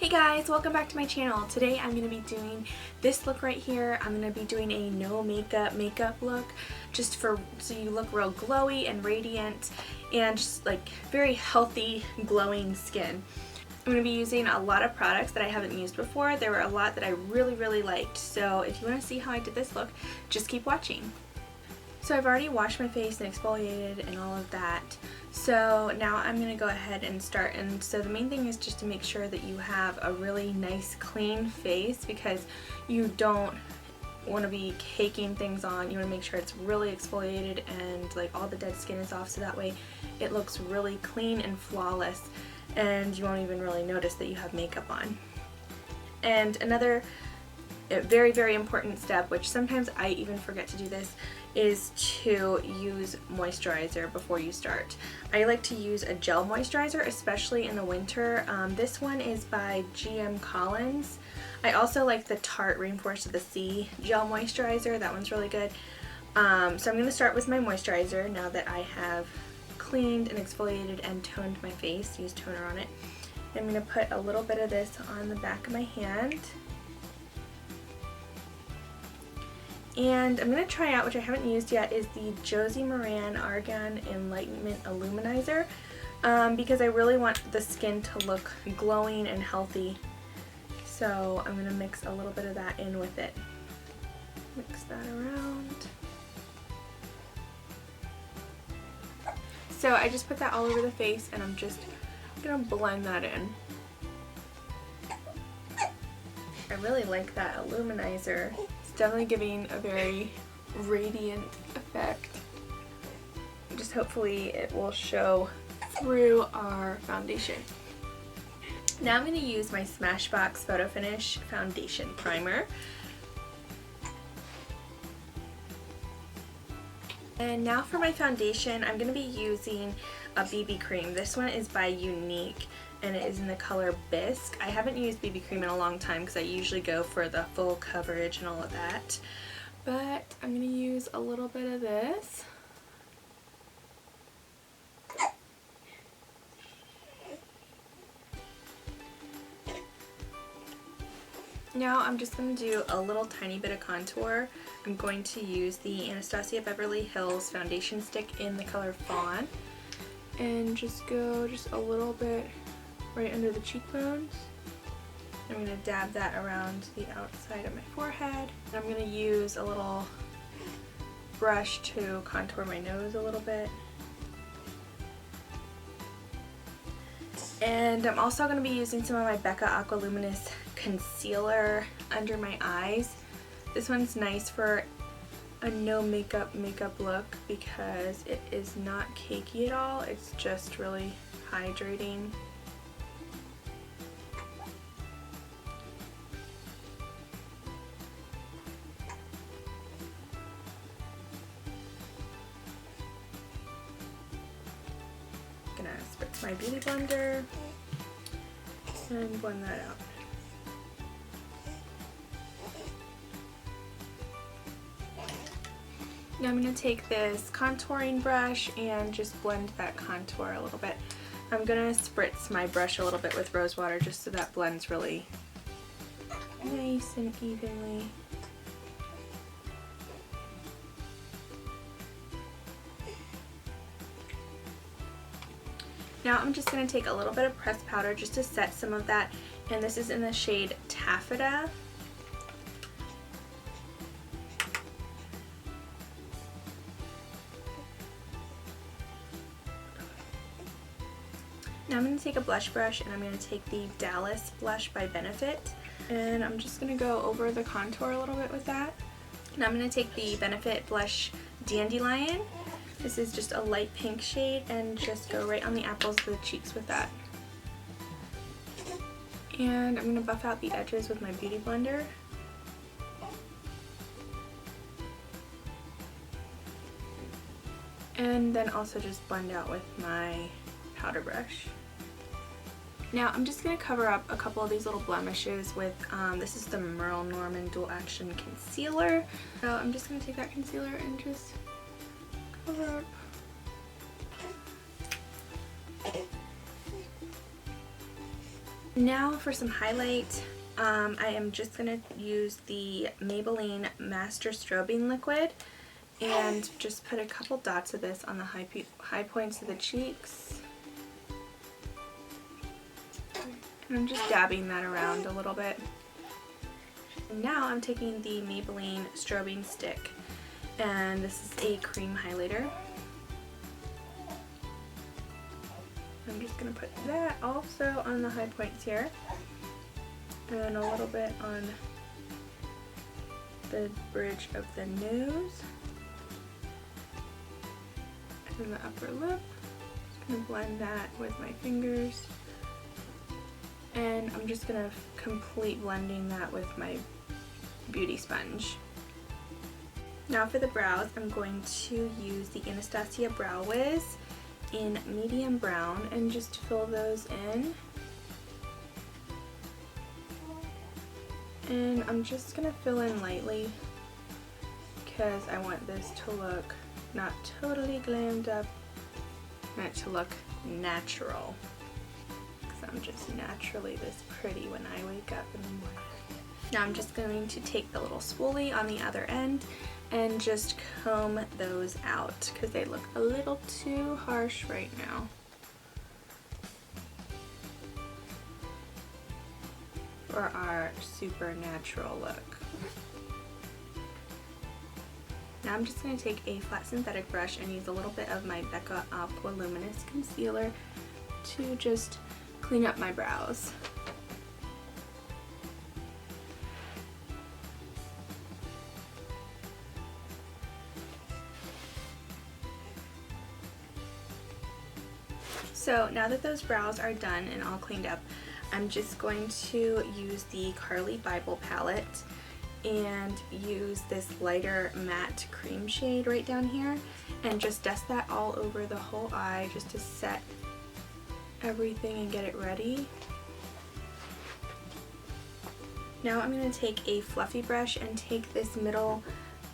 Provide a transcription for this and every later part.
Hey guys, welcome back to my channel. Today I'm going to be doing this look right here. I'm going to be doing a no makeup look just so you look real glowy and radiant and just like very healthy glowing skin. I'm going to be using a lot of products that I haven't used before. There were a lot that I really liked, so if you want to see how I did this look, just keep watching. So I've already washed my face and exfoliated and all of that. So now I'm going to go ahead and start. And so the main thing is just to make sure that you have a really nice clean face, because you don't want to be caking things on. You want to make sure it's really exfoliated and like all the dead skin is off, so that way it looks really clean and flawless and you won't even really notice that you have makeup on. And another very important step, which sometimes I even forget to do this, is to use moisturizer before you start. I like to use a gel moisturizer, especially in the winter. This one is by GM Collins. I also like the Tarte Rainforest of the Sea gel moisturizer. That one's really good. So I'm going to start with my moisturizer now that I have cleaned and exfoliated and toned my face. Use toner on it. I'm going to put a little bit of this on the back of my hand. And I'm going to try out, which I haven't used yet, is the Josie Maran Argan Enlightenment Illuminizer, because I really want the skin to look glowing and healthy. So I'm going to mix a little bit of that in with it. Mix that around. So I just put that all over the face, and I'm just going to blend that in. I really like that illuminizer. Definitely giving a very radiant effect. Just hopefully it will show through our foundation. Now I'm going to use my Smashbox Photo Finish Foundation Primer. And now for my foundation, I'm going to be using a BB cream. This one is by Younique, and it is in the color Bisque. I haven't used BB cream in a long time because I usually go for the full coverage and all of that. But I'm going to use a little bit of this. Now I'm just going to do a little tiny bit of contour. I'm going to use the Anastasia Beverly Hills foundation stick in the color Fawn, and just go just a little bit right under the cheekbones. I'm going to dab that around the outside of my forehead. And I'm going to use a little brush to contour my nose a little bit. And I'm also going to be using some of my Becca Aqualuminous concealer under my eyes. This one's nice for a no makeup look because it is not cakey at all. It's just really hydrating. Gonna spritz my beauty blender and blend that out. Now I'm going to take this contouring brush and just blend that contour a little bit. I'm going to spritz my brush a little bit with rose water just so that blends really nice and evenly. Now I'm just going to take a little bit of pressed powder just to set some of that, and this is in the shade Taffeta. Now I'm going to take a blush brush, and I'm going to take the Dallas blush by Benefit, and I'm just going to go over the contour a little bit with that. Now I'm going to take the Benefit blush Dandelion. This is just a light pink shade, and just go right on the apples of the cheeks with that. And I'm going to buff out the edges with my beauty blender. And then also just blend out with my powder brush. Now I'm just going to cover up a couple of these little blemishes with, this is the Merle Norman Dual Action Concealer. So I'm just going to take that concealer and just cover up. Now for some highlight, I am just going to use the Maybelline Master Strobing Liquid and just put a couple dots of this on the high points of the cheeks. And I'm just dabbing that around a little bit. And now I'm taking the Maybelline Strobing Stick, and this is a cream highlighter. I'm just going to put that also on the high points here, and a little bit on the bridge of the nose and the upper lip. Just going to blend that with my fingers, and I'm just going to complete blending that with my beauty sponge. Now for the brows, I'm going to use the Anastasia Brow Wiz in medium brown and just fill those in. And I'm just going to fill in lightly because I want this to look not totally glammed up. I want it to look natural, because I'm just naturally this pretty when I wake up in the morning. Now I'm just going to take the little spoolie on the other end and just comb those out because they look a little too harsh right now. For our super natural look. Now I'm just going to take a flat synthetic brush and use a little bit of my Becca Aqua Luminous Concealer to just clean up my brows. So now that those brows are done and all cleaned up, I'm just going to use the Carli Bybel palette and use this lighter matte cream shade right down here and just dust that all over the whole eye just to set everything and get it ready. Now I'm going to take a fluffy brush and take this middle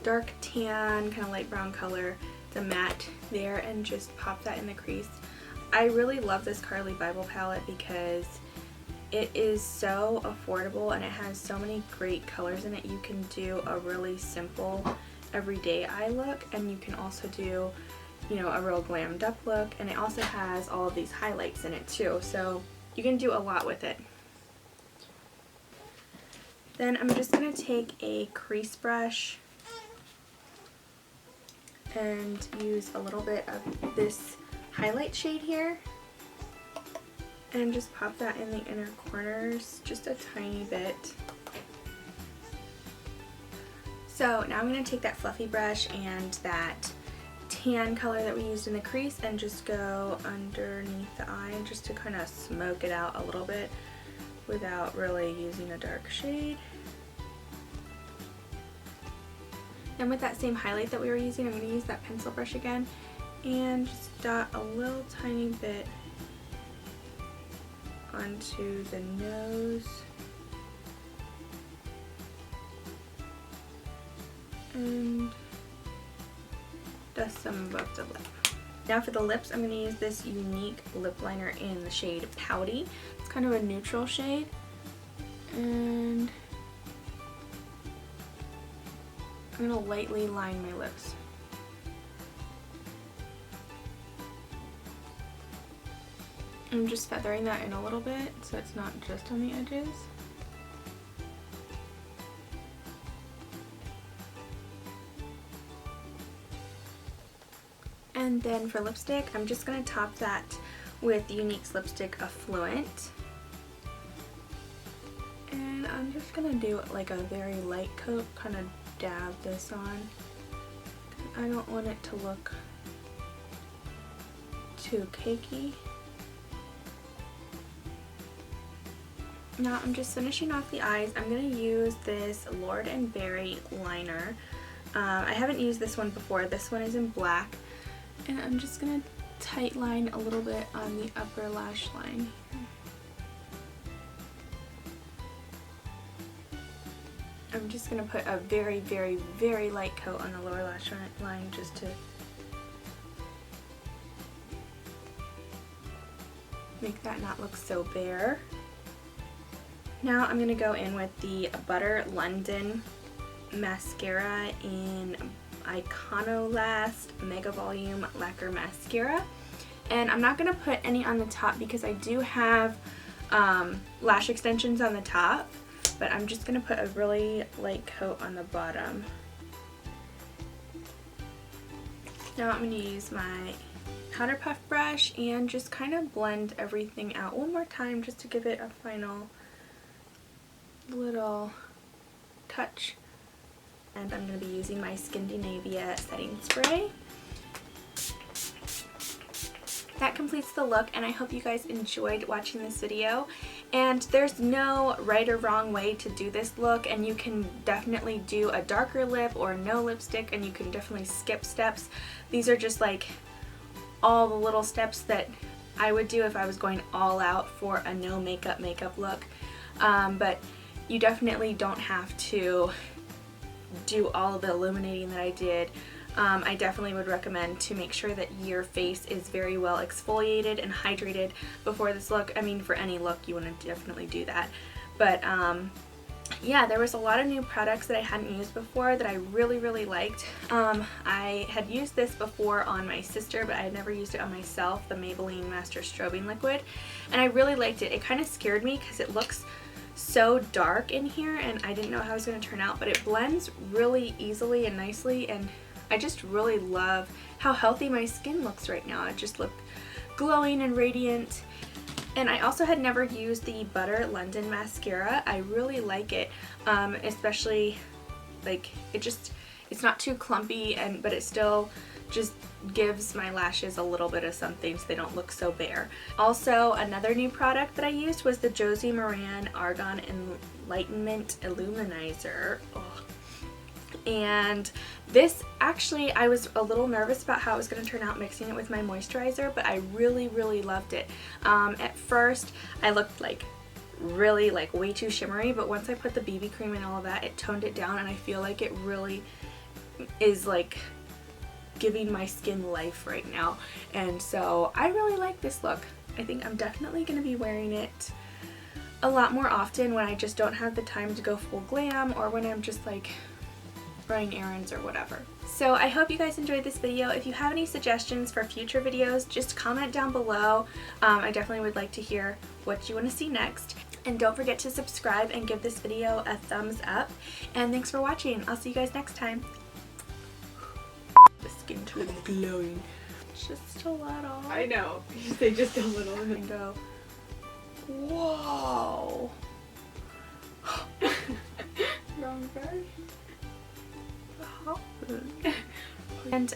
dark tan, kind of light brown color, the matte there, and just pop that in the crease. I really love this Carli Bybel palette because it is so affordable and it has so many great colors in it. You can do a really simple everyday eye look, and you can also do, you know, a real glammed up look, and it also has all of these highlights in it too, so you can do a lot with it. Then I'm just going to take a crease brush and use a little bit of this highlight shade here and just pop that in the inner corners just a tiny bit. So now I'm going to take that fluffy brush and that tan color that we used in the crease and just go underneath the eye just to kind of smoke it out a little bit without really using a dark shade. And with that same highlight that we were using, I'm going to use that pencil brush again and just dot a little tiny bit onto the nose and dust some above the lip. Now for the lips, I'm going to use this Younique lip liner in the shade Pouty. It's kind of a neutral shade, and I'm going to lightly line my lips. I'm just feathering that in a little bit so it's not just on the edges. And then for lipstick, I'm just going to top that with Younique's lipstick Affluent. And I'm just going to do like a very light coat, kind of dab this on. I don't want it to look too cakey. Now I'm just finishing off the eyes. I'm going to use this Lord & Berry liner. I haven't used this one before. This one is in black. And I'm just going to tight line a little bit on the upper lash line. I'm just going to put a very, very, very light coat on the lower lash line just to make that not look so bare. Now I'm going to go in with the Butter London mascara in Iconolast Mega Volume Lacquer Mascara. And I'm not going to put any on the top because I do have lash extensions on the top, but I'm just going to put a really light coat on the bottom. Now I'm going to use my powder puff brush and just kind of blend everything out one more time just to give it a final little touch. And I'm going to be using my Skindinavia setting spray. That completes the look, and I hope you guys enjoyed watching this video. And there's no right or wrong way to do this look, and you can definitely do a darker lip or no lipstick, and you can definitely skip steps. These are just like all the little steps that I would do if I was going all out for a no makeup look. But you definitely don't have to do all of the illuminating that I did. I definitely would recommend to make sure that your face is very well exfoliated and hydrated before this look. I mean, for any look you want to definitely do that. But yeah, there was a lot of new products that I hadn't used before that I really liked. I had used this before on my sister, but I had never used it on myself, the Maybelline Master Strobing Liquid, and I really liked it. It kind of scared me because it looks so dark in here and I didn't know how it was going to turn out, but it blends really easily and nicely, and I just really love how healthy my skin looks right now. I just look glowing and radiant. And I also had never used the Butter London mascara. I really like it, especially like it's not too clumpy, but it still just gives my lashes a little bit of something so they don't look so bare. Also, another new product that I used was the Josie Maran Argan Enlightenment Illuminizer. Oh. And this, actually, I was a little nervous about how it was going to turn out mixing it with my moisturizer, but I really loved it. At first I looked like really like way too shimmery, but once I put the BB cream and all of that, it toned it down, and I feel like it really is like giving my skin life right now. And so I really like this look. I think I'm definitely going to be wearing it a lot more often when I just don't have the time to go full glam, or when I'm just like running errands or whatever. So I hope you guys enjoyed this video. If you have any suggestions for future videos, just comment down below. I definitely would like to hear what you want to see next. And don't forget to subscribe and give this video a thumbs up. And thanks for watching. I'll see you guys next time. The skin turned glowing. Just a little. I know. You say just a little And go, whoa. Wrong version. And